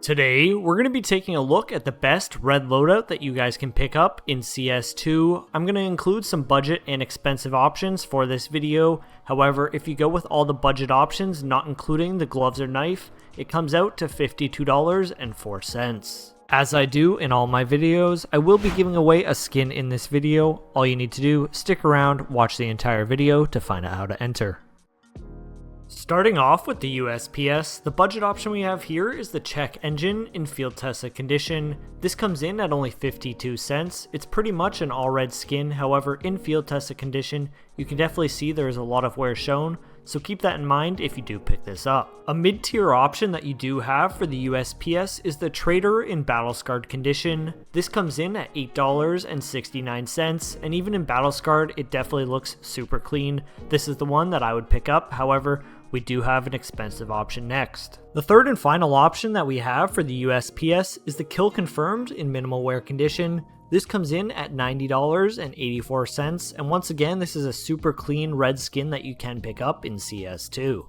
Today, we're going to be taking a look at the best red loadout that you guys can pick up in CS2. I'm going to include some budget and expensive options for this video. However, if you go with all the budget options, not including the gloves or knife, it comes out to $52.04. As I do in all my videos, I will be giving away a skin in this video. All you need to do, stick around, watch the entire video to find out how to enter. Starting off with the USPS, the budget option we have here is the check engine in field tested condition. This comes in at only 52 cents. It's pretty much an all red skin, however in field tested condition you can definitely see there is a lot of wear shown, so keep that in mind if you do pick this up. A mid-tier option that you do have for the USPS is the trader in battle scarred condition. This comes in at $8.69, and even in battle scarred it definitely looks super clean. This is the one that I would pick up, however we do have an expensive option next. The third and final option that we have for the USPS is the kill confirmed in minimal wear condition. This comes in at $90.84, and once again this is a super clean red skin that you can pick up in CS2.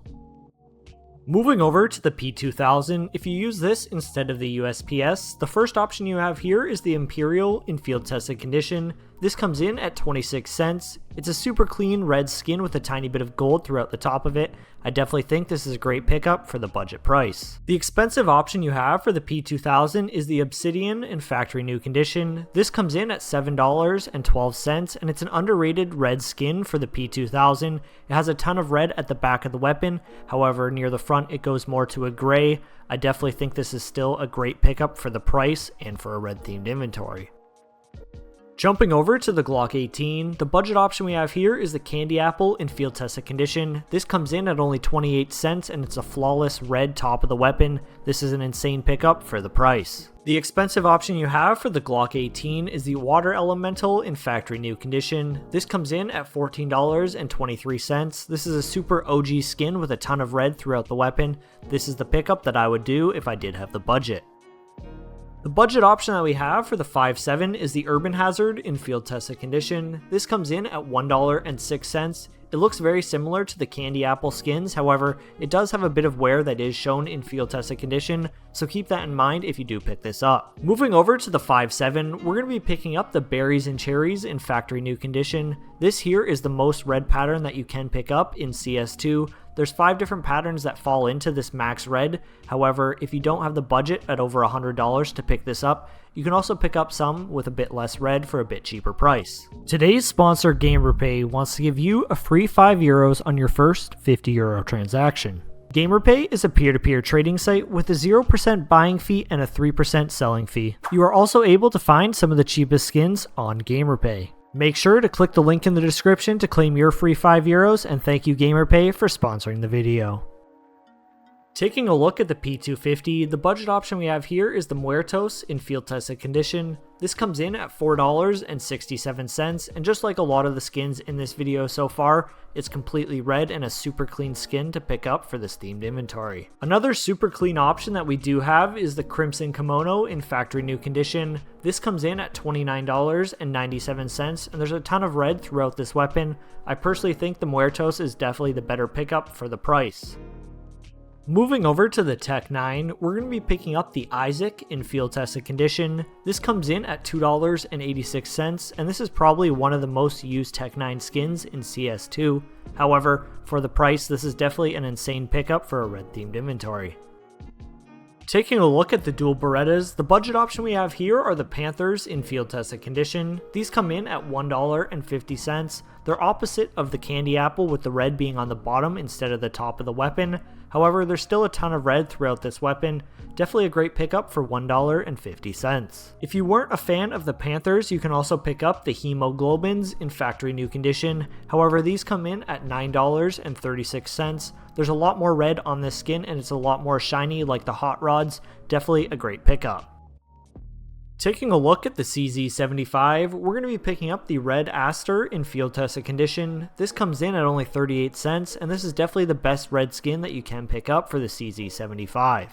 Moving over to the P2000, if you use this instead of the USPS, the first option you have here is the Imperial in field tested condition. This comes in at 26 cents. It's a super clean red skin with a tiny bit of gold throughout the top of it. I definitely think this is a great pickup for the budget price. The expensive option you have for the P2000 is the Obsidian in factory new condition. This comes in at $7.12, and it's an underrated red skin for the P2000. It has a ton of red at the back of the weapon, however near the front it goes more to a gray. I definitely think this is still a great pickup for the price and for a red themed inventory. Jumping over to the Glock 18, the budget option we have here is the Candy Apple in field tested condition. This comes in at only 28 cents and it's a flawless red top of the weapon. This is an insane pickup for the price. The expensive option you have for the Glock 18 is the Water Elemental in factory new condition. This comes in at $14.23. This is a super OG skin with a ton of red throughout the weapon. This is the pickup that I would do if I did have the budget. The budget option that we have for the 5.7 is the Urban Hazard in field tested condition. This comes in at $1.06. It looks very similar to the Candy Apple skins, however, it does have a bit of wear that is shown in field tested condition, so keep that in mind if you do pick this up. Moving over to the 5.7, we're going to be picking up the Berries and Cherries in factory new condition. This here is the most red pattern that you can pick up in CS2. There's 5 different patterns that fall into this max red. However, if you don't have the budget at over $100 to pick this up, you can also pick up some with a bit less red for a bit cheaper price. Today's sponsor, GamerPay, wants to give you a free €5 on your first €50 transaction. GamerPay is a peer-to-peer trading site with a 0% buying fee and a 3% selling fee. You are also able to find some of the cheapest skins on GamerPay. Make sure to click the link in the description to claim your free €5, and thank you GamerPay for sponsoring the video. Taking a look at the P250, the budget option we have here is the Muertos in field tested condition. This comes in at $4.67, and just like a lot of the skins in this video so far, it's completely red and a super clean skin to pick up for this themed inventory. Another super clean option that we do have is the Crimson Kimono in factory new condition. This comes in at $29.97, and there's a ton of red throughout this weapon. I personally think the Muertos is definitely the better pickup for the price. Moving over to the Tech 9, we're going to be picking up the Isaac in field tested condition. This comes in at $2.86, and this is probably one of the most used Tech 9 skins in CS2. However, for the price, this is definitely an insane pickup for a red themed inventory. Taking a look at the dual Berettas, the budget option we have here are the Panthers in field tested condition. These come in at $1.50. They're opposite of the Candy Apple, with the red being on the bottom instead of the top of the weapon. However, there's still a ton of red throughout this weapon. Definitely a great pickup for $1.50. If you weren't a fan of the Panthers, you can also pick up the Hemoglobins in factory new condition. However, these come in at $9.36. There's a lot more red on this skin and it's a lot more shiny like the hot rods. Definitely a great pickup. Taking a look at the CZ75, we're going to be picking up the Red Aster in field tested condition. This comes in at only 38 cents, and this is definitely the best red skin that you can pick up for the CZ75.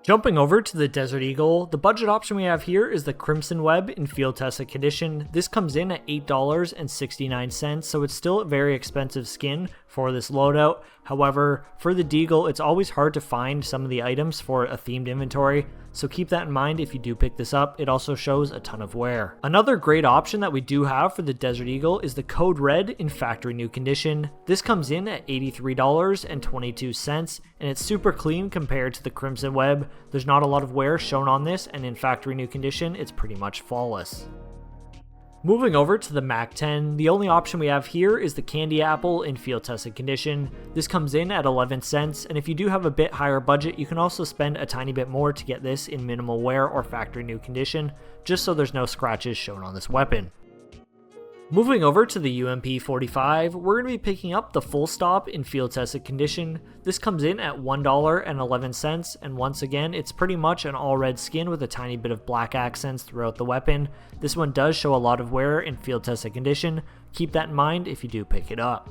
Jumping over to the Desert Eagle, the budget option we have here is the Crimson Web in field tested condition. This comes in at $8.69, so it's still a very expensive skin for this loadout. However, for the DEAGLE, it's always hard to find some of the items for a themed inventory, so keep that in mind if you do pick this up. It also shows a ton of wear. Another great option that we do have for the Desert Eagle is the Code Red in factory new condition. This comes in at $83.22, and it's super clean compared to the Crimson Web. There's not a lot of wear shown on this, and in factory new condition, it's pretty much flawless. Moving over to the Mac 10, the only option we have here is the Candy Apple in field tested condition. This comes in at 11 cents, and if you do have a bit higher budget, you can also spend a tiny bit more to get this in minimal wear or factory new condition, just so there's no scratches shown on this weapon. Moving over to the UMP45, we're going to be picking up the Full Stop in field tested condition. This comes in at $1.11, and once again, it's pretty much an all red skin with a tiny bit of black accents throughout the weapon. This one does show a lot of wear in field tested condition. Keep that in mind if you do pick it up.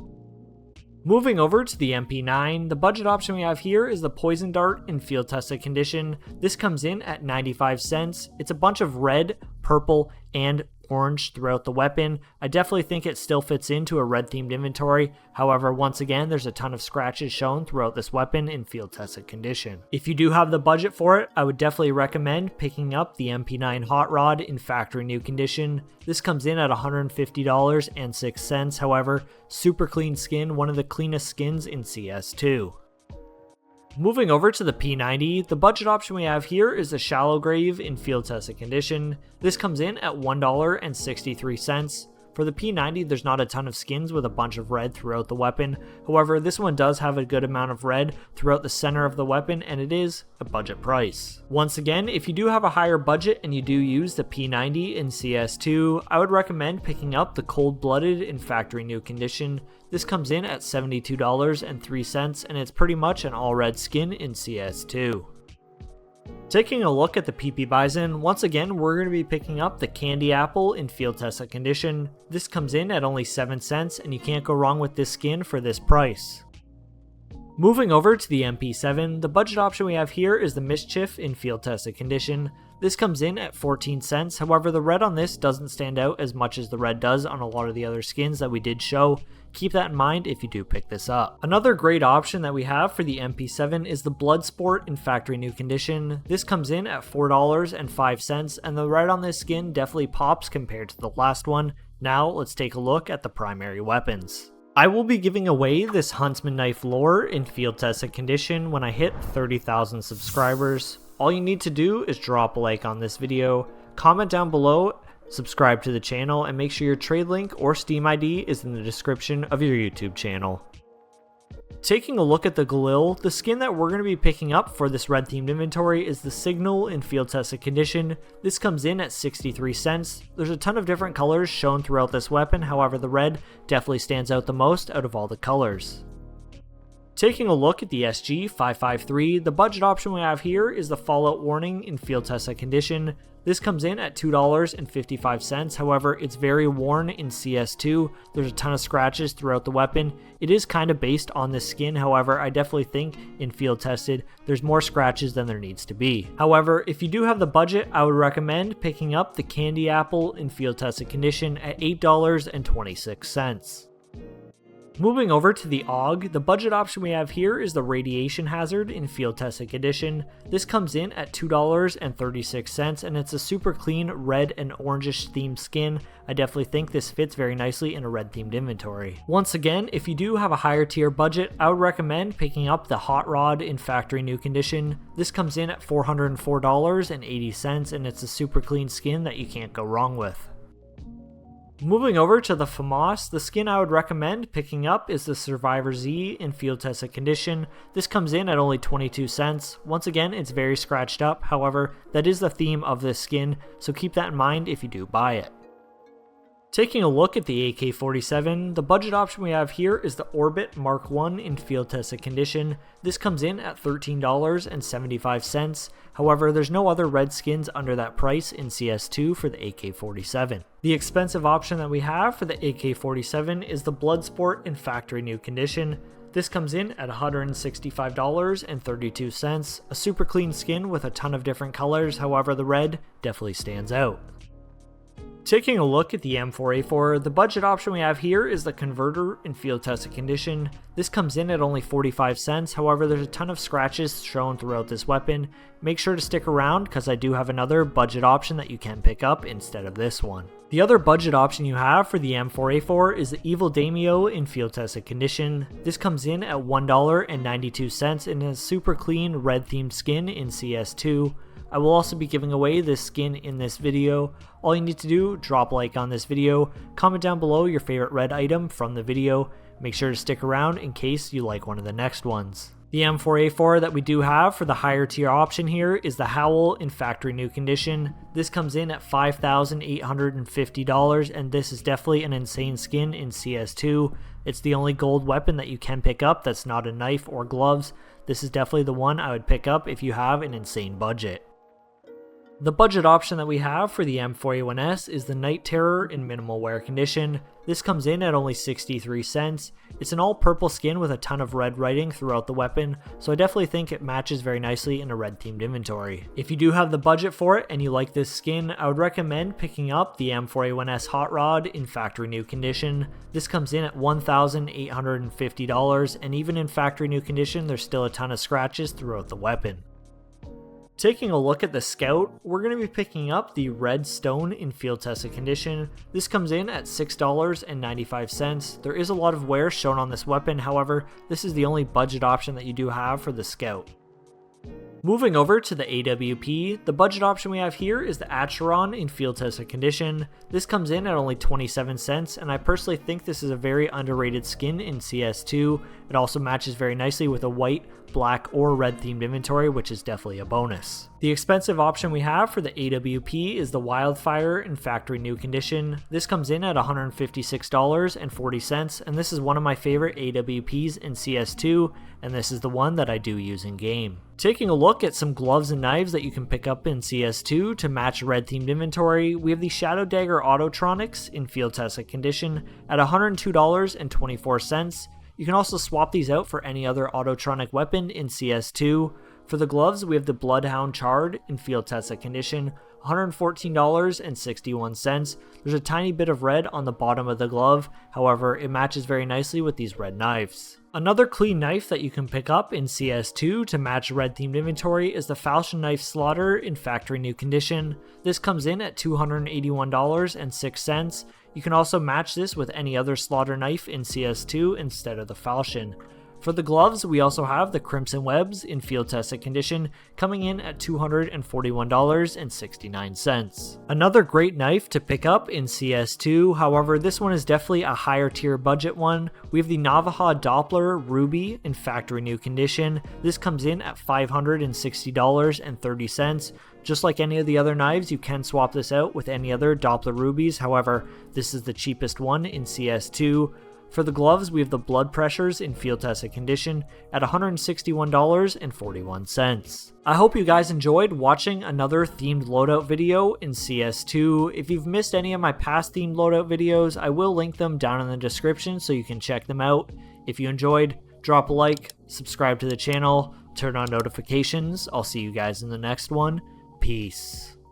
Moving over to the MP9, the budget option we have here is the Poison Dart in field tested condition. This comes in at 95 cents. It's a bunch of red, purple, and orange throughout the weapon. I definitely think it still fits into a red themed inventory. However, once again, there's a ton of scratches shown throughout this weapon in field tested condition. If you do have the budget for it, I would definitely recommend picking up the MP9 Hot Rod in factory new condition. This comes in at $150.06. However, super clean skin, one of the cleanest skins in CS2. Moving over to the P90, the budget option we have here is the Shallow Grave in field tested condition. This comes in at $1.63. For the P90, there's not a ton of skins with a bunch of red throughout the weapon. However, this one does have a good amount of red throughout the center of the weapon, and it is a budget price. Once again, if you do have a higher budget and you do use the P90 in CS2, I would recommend picking up the Cold Blooded in factory new condition. This comes in at $72.03, and it's pretty much an all red skin in CS2. Taking a look at the PPBIZON, once again we're going to be picking up the Candy Apple in field tested condition. This comes in at only 7 cents, and you can't go wrong with this skin for this price. Moving over to the MP7, the budget option we have here is the Mischief in field tested condition. This comes in at 14 cents, however the red on this doesn't stand out as much as the red does on a lot of the other skins that we did show. Keep that in mind if you do pick this up. Another great option that we have for the MP7 is the Bloodsport in factory new condition. This comes in at $4.05, and the red on this skin definitely pops compared to the last one. Now let's take a look at the primary weapons. I will be giving away this Huntsman Knife Lore in field tested condition when I hit 30,000 subscribers. All you need to do is drop a like on this video, comment down below, subscribe to the channel, and make sure your trade link or Steam ID is in the description of your YouTube channel. Taking a look at the GALIL, the skin that we're going to be picking up for this red themed inventory is the Signal in field tested condition. This comes in at 63 cents. There's a ton of different colors shown throughout this weapon, however the red definitely stands out the most out of all the colors. Taking a look at the SG553, the budget option we have here is the Fallout Warning in field tested condition. This comes in at $2.55, however it's very worn in CS2, there's a ton of scratches throughout the weapon. It is kind of based on this skin, however I definitely think in field tested there's more scratches than there needs to be. However, if you do have the budget, I would recommend picking up the Candy Apple in field tested condition at $8.26. Moving over to the AUG, the budget option we have here is the Radiation Hazard in field tested condition. This comes in at $2.36, and it's a super clean red and orangish themed skin. I definitely think this fits very nicely in a red themed inventory. Once again, if you do have a higher tier budget, I would recommend picking up the Hot Rod in factory new condition. This comes in at $404.80, and it's a super clean skin that you can't go wrong with. Moving over to the FAMAS, the skin I would recommend picking up is the Survivor Z in field tested condition. This comes in at only 22 cents. Once again, it's very scratched up, however, that is the theme of this skin, so keep that in mind if you do buy it. Taking a look at the AK-47, the budget option we have here is the Orbit Mark 1 in field tested condition. This comes in at $13.75. However, there's no other red skins under that price in CS2 for the AK-47. The expensive option that we have for the AK-47 is the Bloodsport in factory new condition. This comes in at $165.32, a super clean skin with a ton of different colors, however the red definitely stands out. Taking a look at the M4A4, the budget option we have here is the converter in field tested condition. This comes in at only 45 cents, however there's a ton of scratches shown throughout this weapon. Make sure to stick around because I do have another budget option that you can pick up instead of this one. The other budget option you have for the M4A4 is the Evil Daimyo in field tested condition. This comes in at $1.92 and is a super clean red themed skin in CS2. I will also be giving away this skin in this video. All you need to do, drop a like on this video, comment down below your favorite red item from the video. Make sure to stick around in case you like one of the next ones. The M4A4 that we do have for the higher tier option here is the Howl in factory new condition. This comes in at $5,850 and this is definitely an insane skin in CS2. It's the only gold weapon that you can pick up that's not a knife or gloves. This is definitely the one I would pick up if you have an insane budget. The budget option that we have for the M4A1S is the Night Terror in minimal wear condition. This comes in at only 63 cents. It's an all purple skin with a ton of red writing throughout the weapon, so I definitely think it matches very nicely in a red themed inventory. If you do have the budget for it and you like this skin, I would recommend picking up the M4A1S Hot Rod in factory new condition. This comes in at $1,850 and even in factory new condition there's still a ton of scratches throughout the weapon. Taking a look at the Scout, we're going to be picking up the Red Stone in field tested condition. This comes in at $6.95. There is a lot of wear shown on this weapon, however, this is the only budget option that you do have for the Scout. Moving over to the AWP, the budget option we have here is the Acheron in field tested condition. This comes in at only 27 cents and I personally think this is a very underrated skin in CS2. It also matches very nicely with a white, black, or red themed inventory, which is definitely a bonus. The expensive option we have for the AWP is the Wildfire in factory new condition. This comes in at $156.40 and this is one of my favorite AWPs in CS2 and this is the one that I do use in game. Taking a look at some gloves and knives that you can pick up in CS2 to match red themed inventory, we have the Shadow Dagger Autotronics in field tested condition at $102.24. You can also swap these out for any other Autotronic weapon in CS2. For the gloves, we have the Bloodhound Charred in field tested condition, $114.61. There's a tiny bit of red on the bottom of the glove, however, it matches very nicely with these red knives. Another clean knife that you can pick up in CS2 to match red themed inventory is the Falchion Knife Slaughter in factory new condition. This comes in at $281.06. You can also match this with any other slaughter knife in CS2 instead of the Falchion. For the gloves, we also have the Crimson Webs in field tested condition, coming in at $241.69. Another great knife to pick up in CS2, however this one is definitely a higher tier budget one. We have the Navaja Doppler Ruby in factory new condition. This comes in at $560.30. Just like any of the other knives, you can swap this out with any other Doppler Rubies, however this is the cheapest one in CS2. For the gloves, we have the Blood Pressures in field tested condition at $161.41. I hope you guys enjoyed watching another themed loadout video in CS2. If you've missed any of my past themed loadout videos, I will link them down in the description so you can check them out. If you enjoyed, drop a like, subscribe to the channel, turn on notifications. I'll see you guys in the next one. Peace.